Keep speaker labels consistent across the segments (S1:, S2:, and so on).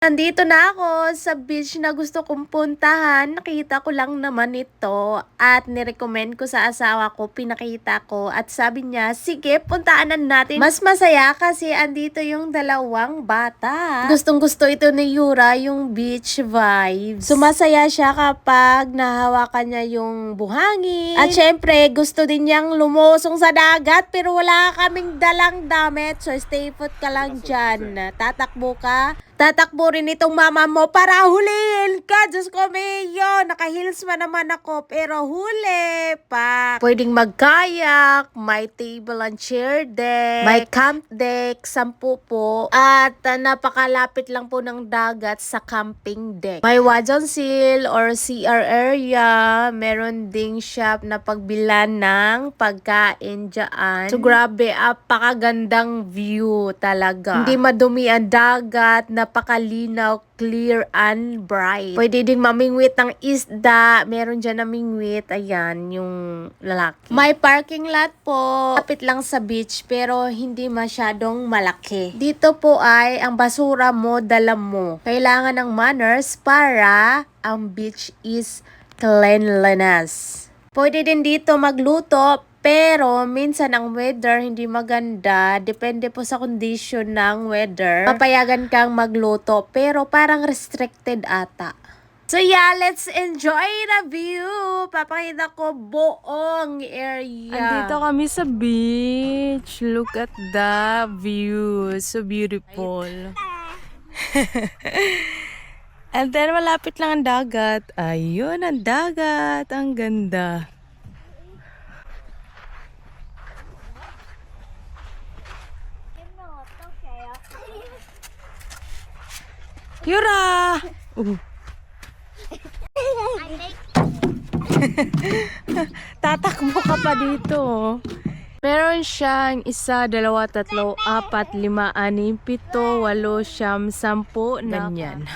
S1: Nandito na ako sa beach na gusto kong puntahan. Nakita ko lang naman ito at nirecommend ko sa asawa ko, pinakita ko at sabi niya, sige, puntahanan natin. Mas masaya kasi andito yung dalawang bata. Gustong gusto ito ni Yura, yung beach vibes. Sumasaya siya kapag nahawakan niya yung buhangin. At syempre, gusto din niyang lumusong sa dagat pero wala kaming dalang damit. So stay put ka lang dyan. Tatakbo ka. Tatakbo rin itong mama mo para hulihin ka. Diyos ko, Mayo. Naka-heels man naman ako, pero huli pa. Pwedeng mag-kayak, may table and chair deck, may camp deck, 10 po. At napakalapit lang po ng dagat sa camping deck. May wajon seal or CR area. Meron ding shop na pagbilan ng pagkain dyan. So, grabe, apakagandang view talaga. Hindi madumi ang dagat, napakalinaw, clear and bright. Pwede ding mamingwit ng isda. Meron dyan namingwit. Ayan, yung lalaki. May parking lot po. Kapit lang sa beach pero hindi masyadong malaki. Dito po ay ang basura mo, dala mo. Kailangan ng manners para ang beach is cleanliness. Pwede din dito magluto. Pero, minsan ang weather hindi maganda. Depende po sa condition ng weather. Papayagan kang magluto. Pero, parang restricted ata. So, yeah, let's enjoy the view. Papakita ko buong area.
S2: Andito kami sa beach. Look at the view. So beautiful. And then, malapit lang ang dagat. Ayun, ang dagat. Ang ganda. Yura! Tatakbo ka pa dito. Meron siyang 1, 2, 3, 4, 5, 6, 7, 8, 9, 10 ganyan.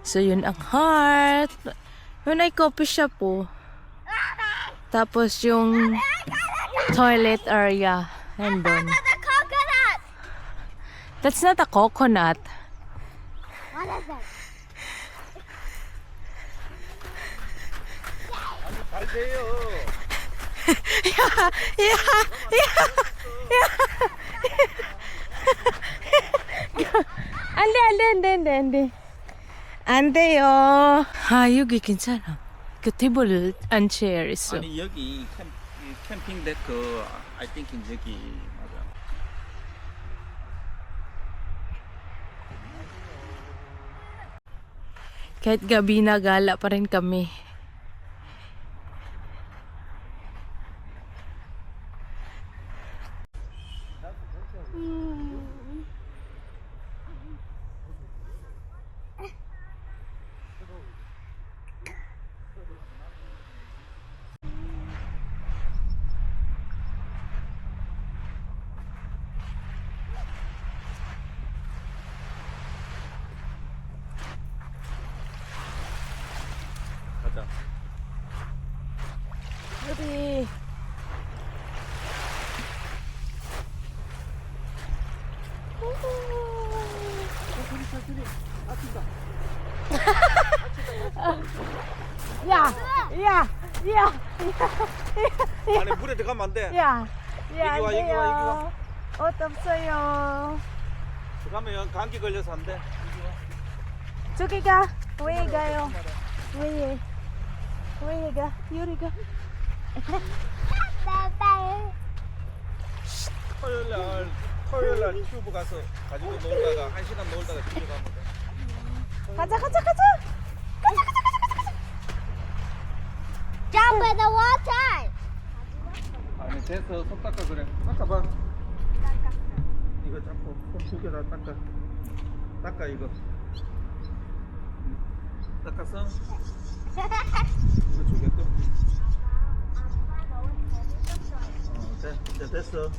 S2: So yun ang heart. Yun ay coffee shop po. Tapos yung toilet area. And then, that's not a coconut.
S3: What is it?
S2: 안 돼요. 아, 여기 괜찮아. 그 테이블 and chair 있어.
S4: 아니 여기 캠핑 데크 I think 여기 맞아.
S2: Kahit gabi na gala pa rin kami.
S4: 가자.
S2: 어디? 야, 야, 야,
S4: 아니 물에 들어가면 안 돼.
S2: 야,
S4: 여기 와, 여기 와, 여기 와.
S2: 옷 없어요.
S4: 들어가면 감기 걸려서 안 돼. 여기 와.
S2: 저기 가. 왜 가요? 왜? 왜 가? 유리 가.
S4: 토요일 날 튜브 가서 가지고 놀다가 1시간 놀다가 집에 가면 돼.
S2: 가자, 가자, 가자.
S3: Jump in the water!
S4: 아니 됐어 손 닦아 그래. 닦아봐. 이거 잡고 손 2개 다 닦아. 닦아 이거. 닦았어? 이거 주겠어? 이제 됐어.